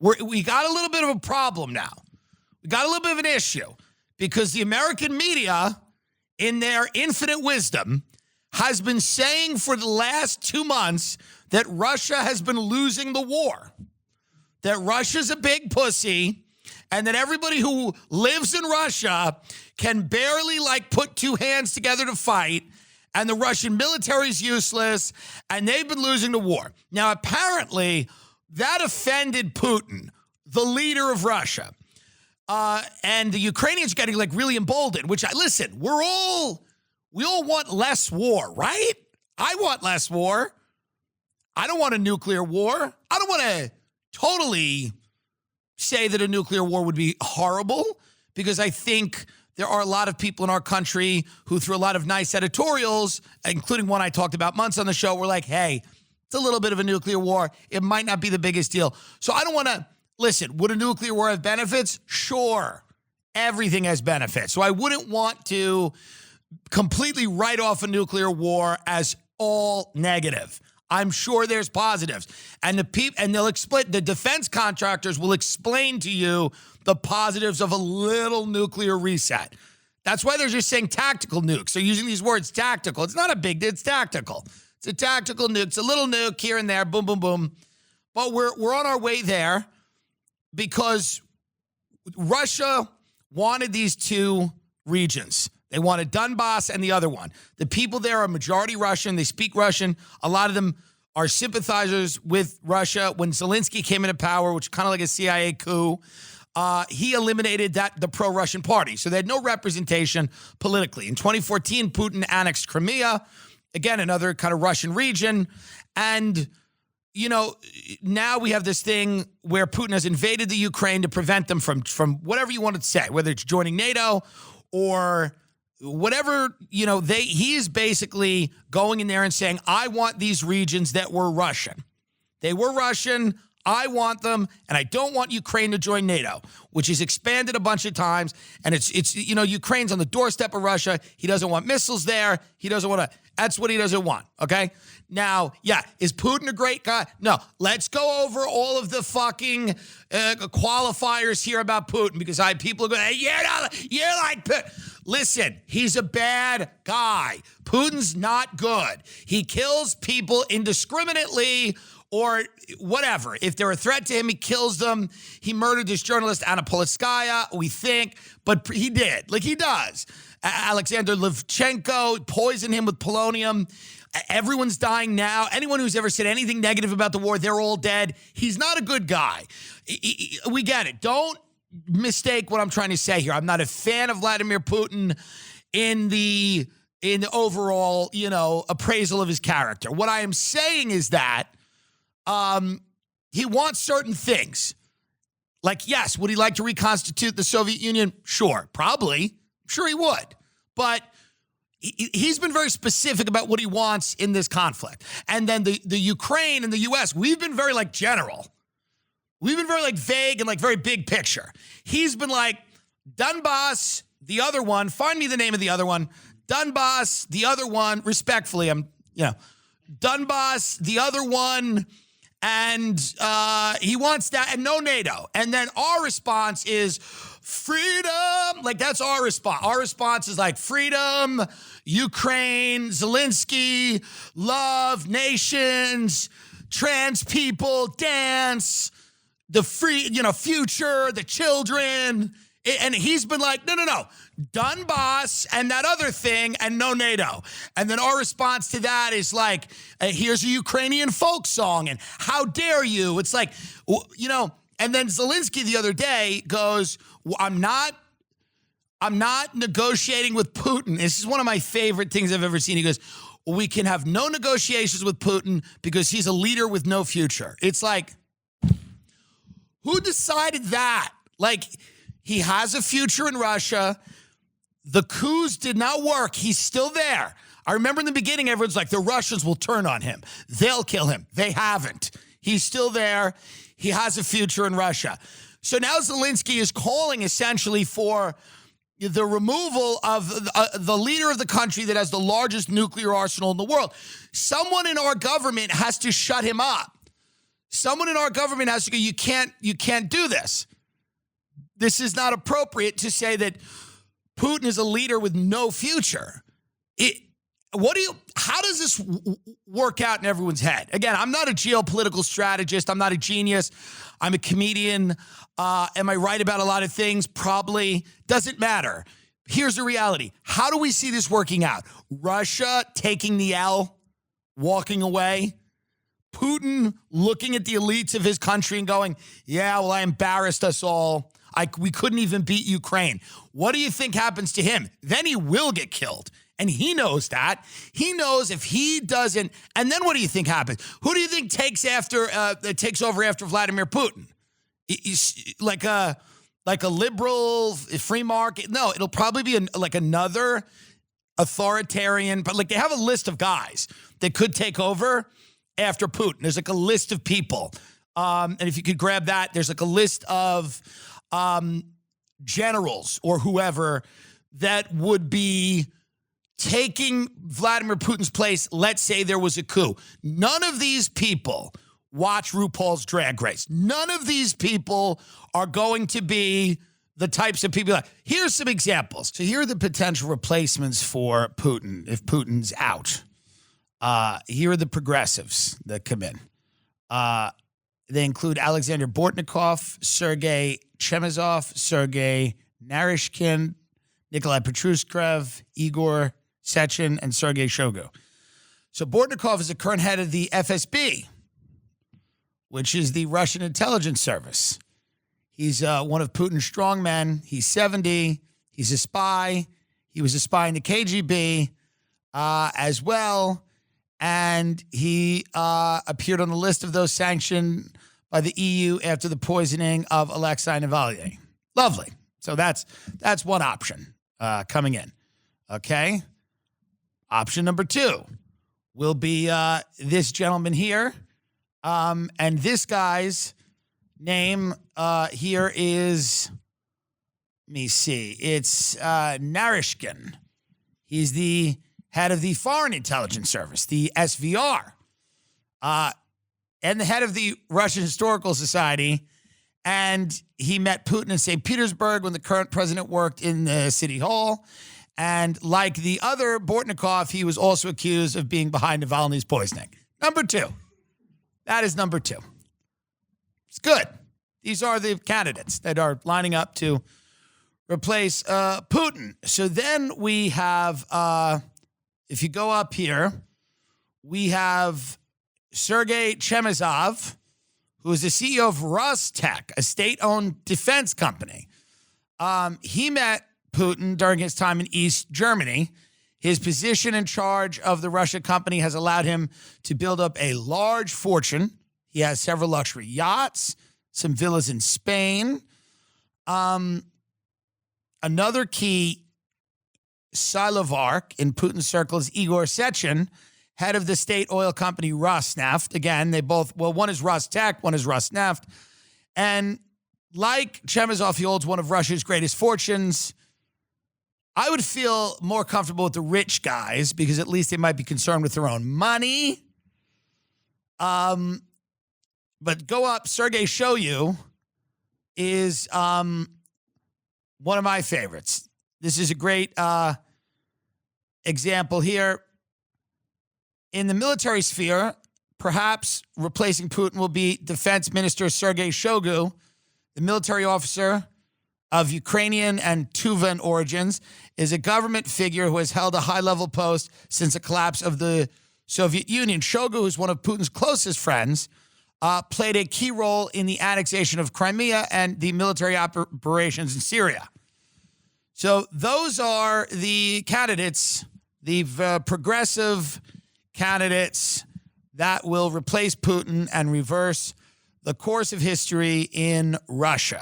We got a little bit of a problem now. We got a little bit of an issue because the American media, in their infinite wisdom, has been saying for the last 2 months that Russia has been losing the war, that Russia's a big pussy, and that everybody who lives in Russia can barely put two hands together to fight, and the Russian military is useless, and they've been losing the war. Now, apparently, that offended Putin, the leader of Russia. And the Ukrainians getting really emboldened, which listen, we all want less war, right? I want less war. I don't want a nuclear war. I don't want to totally say that a nuclear war would be horrible, because I think there are a lot of people in our country who, through a lot of nice editorials, including one I talked about months on the show, were like, hey, it's a little bit of a nuclear war. It might not be the biggest deal. So I don't want to, listen, would a nuclear war have benefits? Sure. Everything has benefits. So I wouldn't want to completely write off a nuclear war as all negative. I'm sure there's positives. And they'll explain, the defense contractors will explain to you the positives of a little nuclear reset. That's why they're just saying tactical nukes. They're using these words tactical. It's not a big deal, it's tactical. It's a tactical nuke. It's a little nuke here and there, boom, boom, boom. But we're on our way there because Russia wanted these two regions. They wanted Donbass and the other one. The people there are majority Russian. They speak Russian. A lot of them are sympathizers with Russia. When Zelensky came into power, which is kind of like a CIA coup, he eliminated the pro-Russian party. So they had no representation politically. In 2014, Putin annexed Crimea, again, another kind of Russian region. And, now we have this thing where Putin has invaded the Ukraine to prevent them from whatever you want to say, whether it's joining NATO or whatever, he is basically going in there and saying, I want these regions that were Russian. They were Russian. I want them, and I don't want Ukraine to join NATO, which is expanded a bunch of times. And it's Ukraine's on the doorstep of Russia. He doesn't want missiles there. He doesn't want to. That's what he doesn't want. Okay. Now, yeah, is Putin a great guy? No. Let's go over all of the fucking qualifiers here about Putin, because people are going, hey, you're like Putin. Listen, he's a bad guy. Putin's not good. He kills people indiscriminately or whatever. If they're a threat to him, he kills them. He murdered this journalist, Anna Politskaya, we think, but he did. He does. Alexander Levchenko poisoned him with polonium. Everyone's dying now. Anyone who's ever said anything negative about the war, they're all dead. He's not a good guy. We get it. Don't mistake what I'm trying to say here. I'm not a fan of Vladimir Putin in the overall, appraisal of his character. What I am saying is that he wants certain things. Yes, would he like to reconstitute the Soviet Union? Sure, probably. Sure he would. But he's been very specific about what he wants in this conflict. And then the Ukraine and the U.S., we've been very general. We've been very vague and very big picture. He's been Donbass, the other one, find me the name of the other one. Donbass, the other one, respectfully, Donbass, the other one, and he wants that, and no NATO. And then our response is freedom. That's our response. Our response is freedom, Ukraine, Zelensky, love, nations, trans people, dance, the free, future, the children. And he's been no, Donbass and that other thing and no NATO. And then our response to that is here's a Ukrainian folk song and how dare you? It's and then Zelensky the other day goes, I'm not negotiating with Putin. This is one of my favorite things I've ever seen. He goes, we can have no negotiations with Putin because he's a leader with no future. It's who decided that? He has a future in Russia. The coups did not work. He's still there. I remember in the beginning, everyone's the Russians will turn on him. They'll kill him. They haven't. He's still there. He has a future in Russia. So now Zelensky is calling essentially for the removal of the leader of the country that has the largest nuclear arsenal in the world. Someone in our government has to shut him up. Someone in our government has to go, you can't do this. This is not appropriate to say that Putin is a leader with no future. How does this work out in everyone's head? Again, I'm not a geopolitical strategist. I'm not a genius. I'm a comedian. Am I right about a lot of things? Probably. Doesn't matter. Here's the reality. How do we see this working out? Russia taking the L, walking away. Putin looking at the elites of his country and going, yeah, well, I embarrassed us all. We couldn't even beat Ukraine. What do you think happens to him? Then he will get killed. And he knows that. He knows if he doesn't. And then what do you think happens? Who do you think takes over after Vladimir Putin? He's like a liberal free market? No, it'll probably be another authoritarian. But they have a list of guys that could take over after Putin. There's a list of people. And if you could grab that, there's a list of generals or whoever that would be taking Vladimir Putin's place. Let's say there was a coup. None of these people watch RuPaul's Drag Race. None of these people are going to be the types of people. Here's some examples. So here are the potential replacements for Putin if Putin's out. Here are the progressives that come in. They include Alexander Bortnikov, Sergei Chemezov, Sergei Naryshkin, Nikolai Patrushev, Igor Sechin, and Sergei Shoigu. So Bortnikov is the current head of the FSB, which is the Russian intelligence service. He's one of Putin's strongmen. He's 70. He's a spy. He was a spy in the KGB as well. And he appeared on the list of those sanctioned by the EU after the poisoning of Alexei Navalny. Lovely. So that's one option coming in. Okay. Option number 2 will be this gentleman here. And this guy's name here is, let me see, it's Naryshkin. He's the head of the Foreign Intelligence Service, the SVR, and the head of the Russian Historical Society. And he met Putin in St. Petersburg when the current president worked in the city hall. And like the other Bortnikov, he was also accused of being behind Navalny's poisoning. Number 2. That is number 2. It's good. These are the candidates that are lining up to replace Putin. So then we have, if you go up here, we have Sergei Chemezov, who is the CEO of Rostec, a state-owned defense company. He met Putin during his time in East Germany. His position in charge of the Russia company has allowed him to build up a large fortune. He has several luxury yachts, some villas in Spain. Another key Silovark in Putin's circle is Igor Sechin, head of the state oil company Rosneft. Again, they both, one is Rostec, one is Rosneft. And like Chemezov, he holds one of Russia's greatest fortunes. I would feel more comfortable with the rich guys because at least they might be concerned with their own money. But go up, Sergei Shoigu is one of my favorites. This is a great example here. In the military sphere, perhaps replacing Putin will be Defense Minister Sergei Shoigu, the military officer of Ukrainian and Tuvan origins, is a government figure who has held a high-level post since the collapse of the Soviet Union. Shoigu, who's one of Putin's closest friends, played a key role in the annexation of Crimea and the military operations in Syria. So those are the candidates, the progressive candidates that will replace Putin and reverse the course of history in Russia.